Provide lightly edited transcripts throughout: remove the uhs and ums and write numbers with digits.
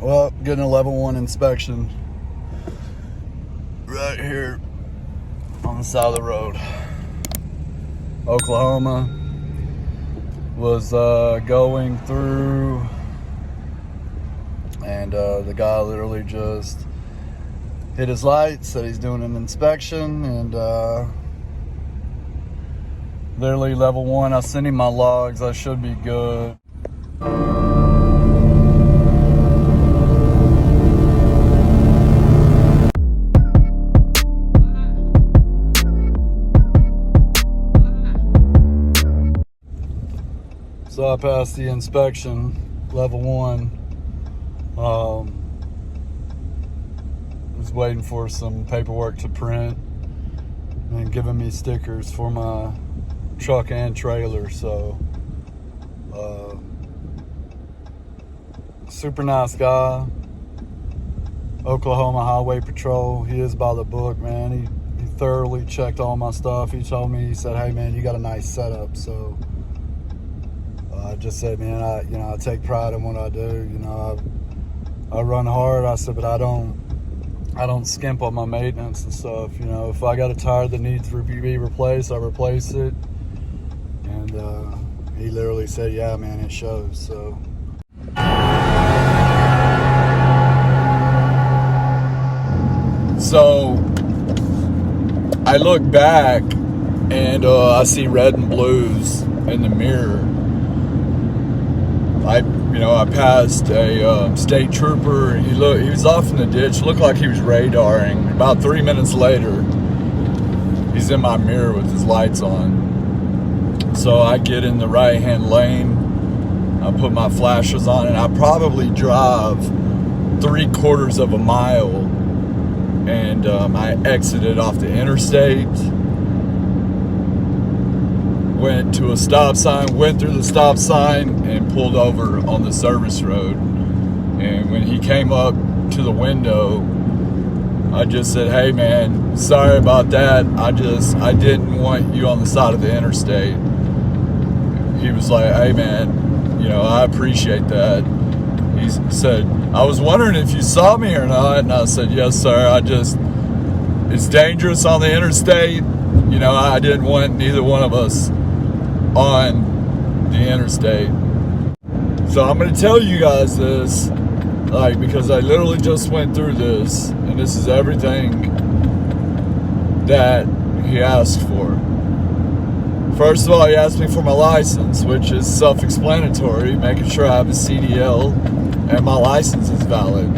Well, getting a level 1 inspection right here on the side of the road. Oklahoma was going through, and the guy literally just hit his lights, said he's doing an inspection, and literally level 1. I sent him my logs. I should be good. So I passed the inspection, level 1. Was waiting for some paperwork to print and giving me stickers for my truck and trailer. So super nice guy. Oklahoma Highway Patrol. He is by the book, man. He thoroughly checked all my stuff. He told me, he said, "Hey man, you got a nice setup." So I just said, man, I take pride in what I do. I run hard. I said, but I don't skimp on my maintenance and stuff. If I got a tire that needs to be replaced, I replace it. And he literally said, yeah, man, it shows. So I look back and I see red and blues in the mirror. I passed a state trooper. He was off in the ditch. Looked like he was radaring. About 3 minutes later, he's in my mirror with his lights on. So I get in the right-hand lane. I put my flashers on, and I probably drive 3/4 of a mile. And I exited off the interstate. Went to a stop sign, went through the stop sign, and pulled over on the service road. And when he came up to the window, I just said, "Hey man, sorry about that. I didn't want you on the side of the interstate." He was like, "Hey man, I appreciate that." He said, "I was wondering if you saw me or not." And I said, "Yes sir, it's dangerous on the interstate. I didn't want neither one of us on the interstate." So I'm going to tell you guys this, because I literally just went through this, and this is everything that he asked for. First of all, he asked me for my license, which is self-explanatory, making sure I have a CDL and my license is valid.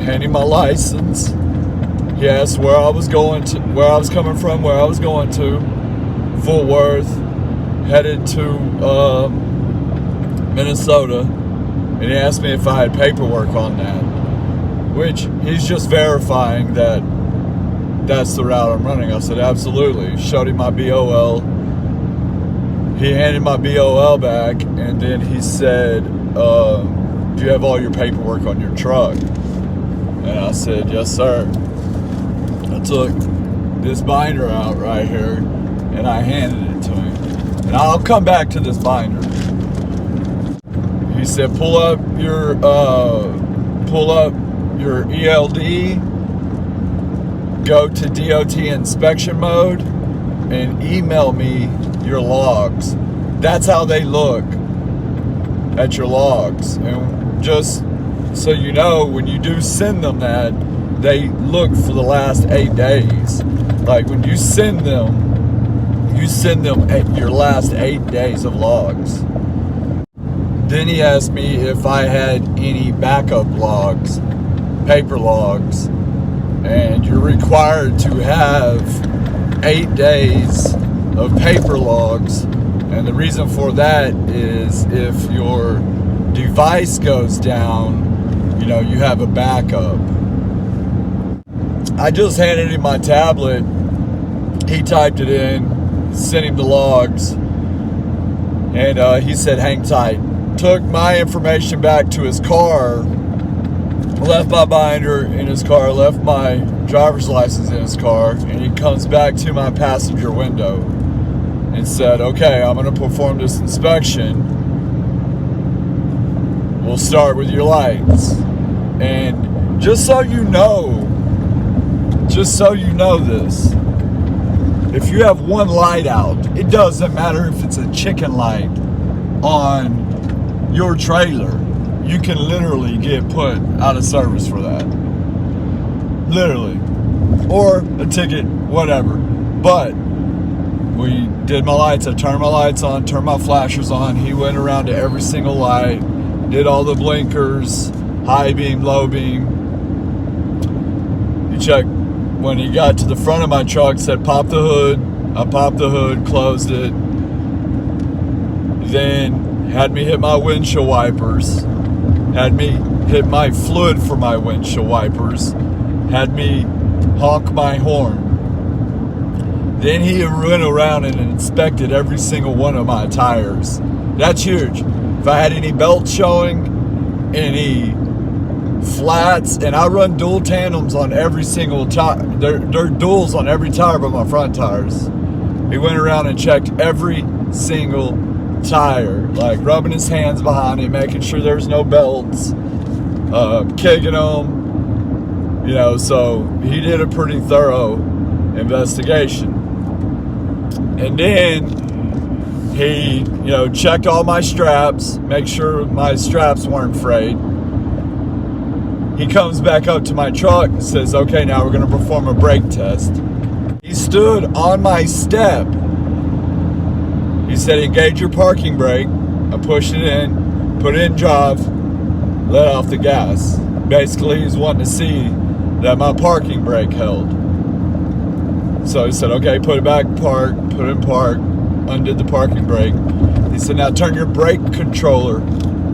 Handing my license. He asked where I was coming from, where I was going to. Fort Worth, headed to Minnesota, and he asked me if I had paperwork on that, which he's just verifying that that's the route I'm running. I said, absolutely. Showed him my BOL. He handed my BOL back, and then he said, do you have all your paperwork on your truck? And I said, yes sir. I took this binder out right here, and I handed it to him. And I'll come back to this binder. He said, pull up your ELD, go to DOT inspection mode, and email me your logs. That's how they look at your logs. And just so you know, when you do send them that, they look for the last 8 days. Like when you send them at your last 8 days of logs. Then he asked me if I had any backup logs, paper logs, and you're required to have 8 days of paper logs. And the reason for that is if your device goes down, you have a backup. I just handed him my tablet. He typed it in, sent him the logs, and he said, hang tight. Took my information back to his car, left my binder in his car, left my driver's license in his car, and he comes back to my passenger window and said, okay, I'm going to perform this inspection. we'll start with your lights. And just so you know this, if you have one light out, it doesn't matter if it's a chicken light on your trailer, you can literally get put out of service for that. Literally. Or a ticket, whatever. But we did my lights. I turned my lights on, turned my flashers on. He went around to every single light, did all the blinkers, high beam, low beam. He checked when he got to the front of my truck, said pop the hood. I popped the hood, closed it. Then had me hit my windshield wipers. Had me hit my fluid for my windshield wipers. Had me honk my horn. Then he went around and inspected every single one of my tires. That's huge. If I had any belts showing, any flats, and I run dual tandems on every single tire. They're duals on every tire but my front tires. He went around and checked every single tire, like rubbing his hands behind it, making sure there's no belts, kicking them, you know. So he did a pretty thorough investigation. And then he, you know, checked all my straps, make sure my straps weren't frayed. He comes back up to my truck and says, okay, now we're going to perform a brake test. He stood on my step. He said, engage your parking brake. I pushed it in, put it in drive, let off the gas. Basically, he's wanting to see that my parking brake held. So he said, okay, put it back, park, put it in park, undid the parking brake. He said, now turn your brake controller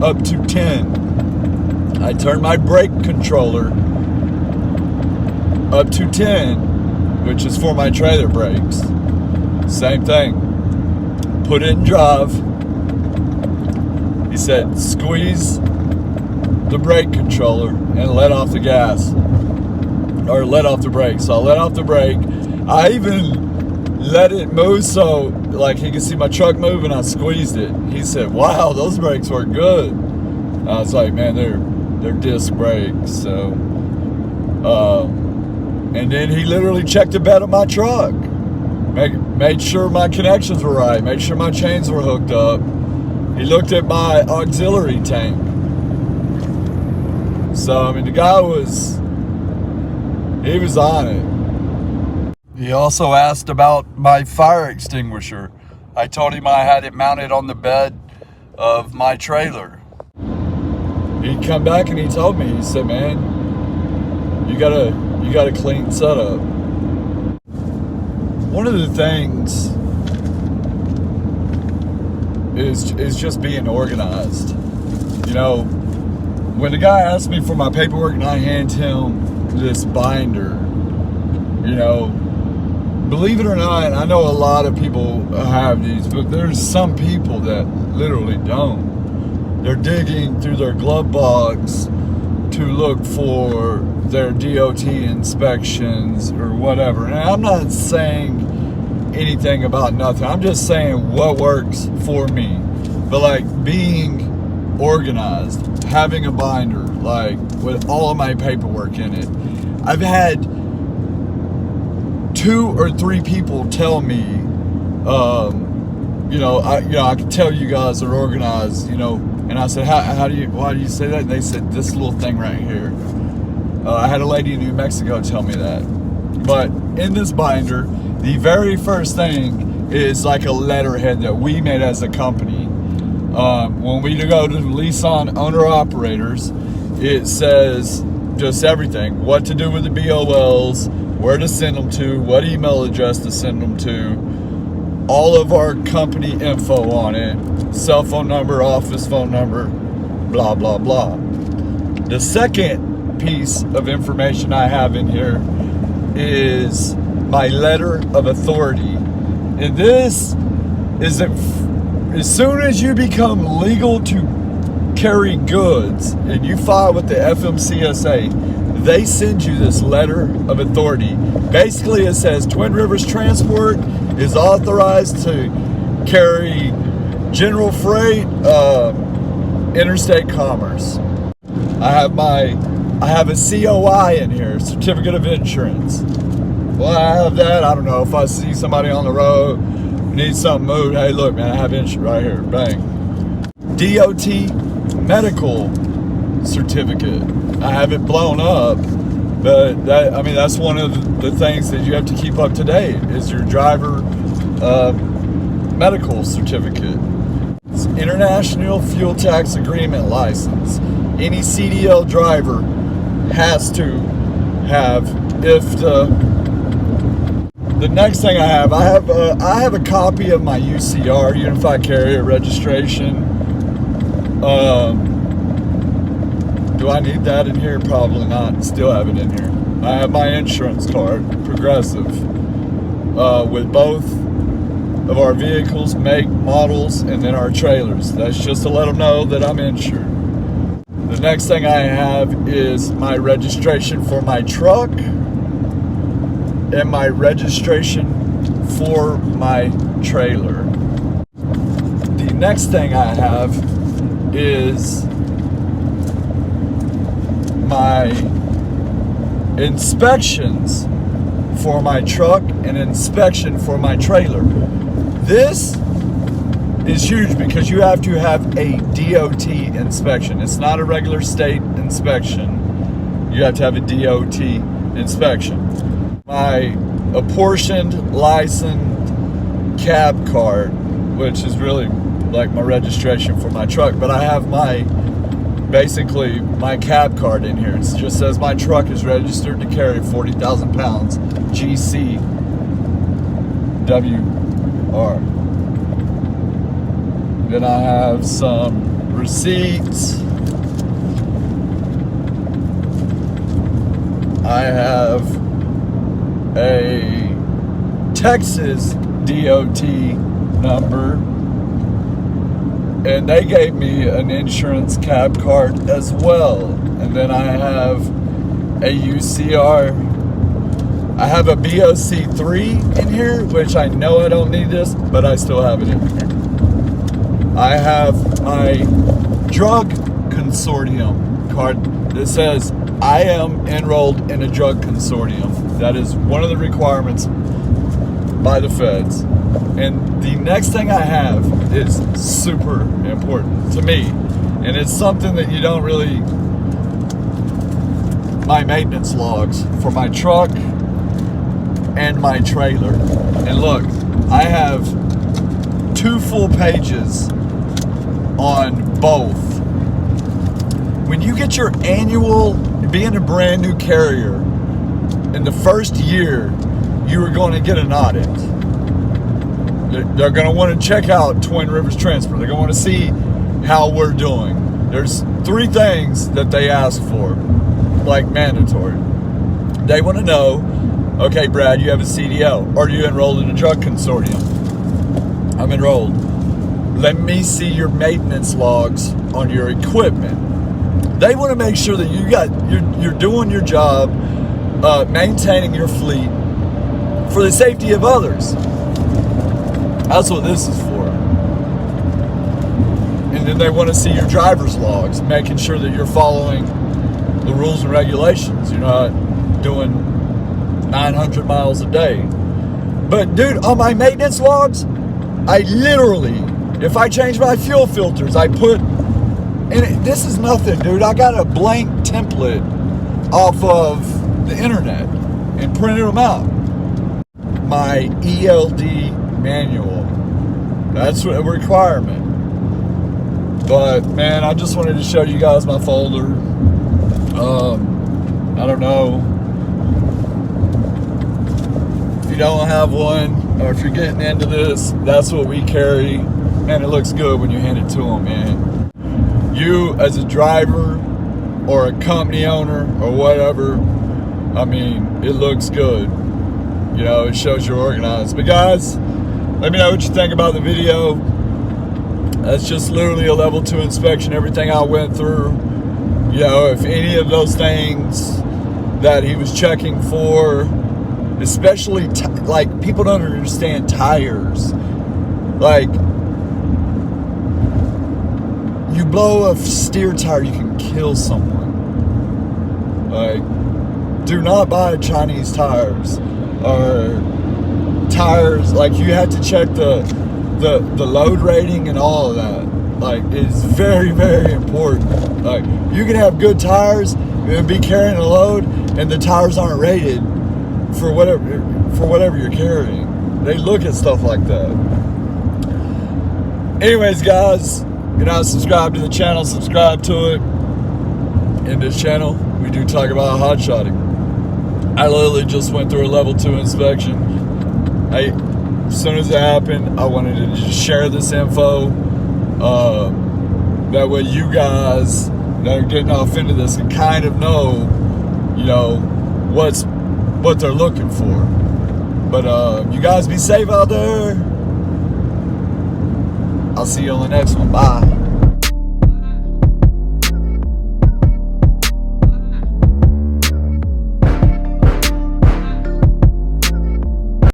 up to 10. I turned my brake controller up to 10, which is for my trailer brakes. Same thing. Put it in drive. He said, squeeze the brake controller and let off the gas. Or let off the brake. So I let off the brake. I even let it move so like he could see my truck move, and I squeezed it. He said, wow, those brakes were good. I was like, man, they're disc brakes. So and then he literally checked the bed of my truck, made sure my connections were right, made sure my chains were hooked up. He looked at my auxiliary tank. So I mean, the guy was on it. He also asked about my fire extinguisher. I told him I had it mounted on the bed of my trailer. He come back and he told me, he said, man, you got a clean setup. One of the things is just being organized. You know, when the guy asked me for my paperwork and I hand him this binder, you know, believe it or not, I know a lot of people have these, but there's some people that literally don't. They're digging through their glove box to look for their DOT inspections or whatever. And I'm not saying anything about nothing. I'm just saying what works for me. But like being organized, having a binder, like with all of my paperwork in it. I've had 2 or 3 people tell me, I can tell you guys are organized, you know. And I said, why do you say that? And they said, this little thing right here. I had a lady in New Mexico tell me that. But in this binder, the very first thing is like a letterhead that we made as a company. When we go to lease on owner-operators, it says just everything. What to do with the BOLs, where to send them to, what email address to send them to, all of our company info on it, cell phone number, office phone number, blah, blah, blah. The second piece of information I have in here is my letter of authority. And this is as soon as you become legal to carry goods and you file with the FMCSA, they send you this letter of authority. Basically, it says Twin Rivers Transport is authorized to carry general freight, interstate commerce. I have a COI in here, certificate of insurance. Well, I have that. I don't know if I see somebody on the road who needs something moved. Hey, look, man, I have insurance right here. Bang. DOT medical certificate. I have it blown up, but that's one of the things that you have to keep up to date is your driver medical certificate. It's International Fuel Tax Agreement license. Any CDL driver has to have. If the next thing I have a copy of my UCR, Unified Carrier Registration. Do I need that in here? Probably not. Still have it in here. I have my insurance card, Progressive, with both of our vehicles, make, models, and then our trailers. That's just to let them know that I'm insured. The next thing I have is my registration for my truck and my registration for my trailer. The next thing I have is my inspections for my truck and inspection for my trailer. This is huge because you have to have a DOT inspection. It's not a regular state inspection. You have to have a DOT inspection. My apportioned licensed cab card, which is really like my registration for my truck, but I have basically my cab card in here. It just says my truck is registered to carry 40,000 pounds GCWR. Then I have some receipts. I have a Texas DOT number, and they gave me an insurance cab card as well. And then I have a UCR. I have a BOC3 in here, which I know I don't need this, but I still have it in here. I have my drug consortium card that says I am enrolled in a drug consortium. That is one of the requirements by the feds. And the next thing I have is super important to me. And it's something that you don't really... My maintenance logs for my truck and my trailer. And look, I have 2 full pages on both. When you get your annual, being a brand new carrier, in the first year, you are going to get an audit. They're going to want to check out Twin Rivers Transport. They're going to want to see how we're doing. There's 3 things that they ask for, like mandatory. They want to know, okay, Brad, you have a CDL. Are you enrolled in a drug consortium? I'm enrolled. Let me see your maintenance logs on your equipment. They want to make sure that you're doing your job, maintaining your fleet for the safety of others. That's what this is for. And then they want to see your driver's logs, making sure that you're following the rules and regulations. You're not doing 900 miles a day. But dude, on my maintenance logs, I literally, if I change my fuel filters, I put, and this is nothing, dude. I got a blank template off of the internet and printed them out. My ELD manual. That's a requirement. But man, I just wanted to show you guys my folder. I don't know if you don't have one, or if you're getting into this, that's what we carry. Man, it looks good when you hand it to them, man. You as a driver or a company owner or whatever, I mean, it looks good. You know, it shows you're organized. But guys, let me know what you think about the video. That's just literally a level 2 inspection, everything I went through. You know, if any of those things that he was checking for, especially like people don't understand tires. Like, you blow a steer tire, you can kill someone. Like, do not buy Chinese tires or tires. Like, you have to check the load rating and all of that. Like, it's very, very important. Like, you can have good tires and be carrying a load, and the tires aren't rated for whatever you're carrying. They look at stuff like that. Anyways, guys, you're not subscribed to the channel, subscribe to it. In this channel, we do talk about hotshotting. I literally just went through a level 2 inspection. As soon as it happened, I wanted to just share this info. That way you guys that are getting off into this can kind of know, you know, what they're looking for. But you guys be safe out there. I'll see you on the next one. Bye.